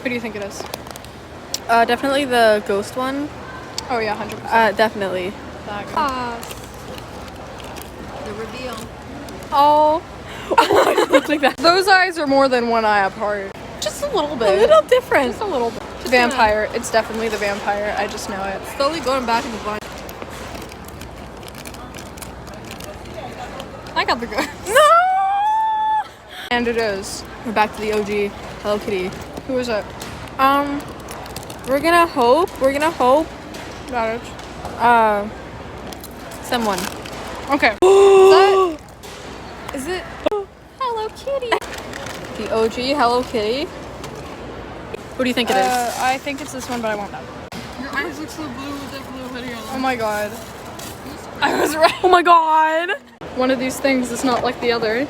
Who do you think it is? Definitely the ghost one. Oh yeah, 100%. Definitely. That guy. Pass. The reveal. Oh. Oh, look like that. Those eyes are more than one eye apart. Just a little bit. A little different. Just a little bit. Vampire. It's definitely the vampire. I just know it. Slowly going back in the blind. I got the ghost. No. And it is. We're back to the OG Hello Kitty. Who is it? We're gonna hope. Got it. Someone. Okay. Is it Hello Kitty? The OG Hello Kitty. Who do you think it is? I think it's this one, but I won't know. Your eyes look so blue with that blue hoodie on. Oh my god. I was right. Oh my god. One of these things is not like the other.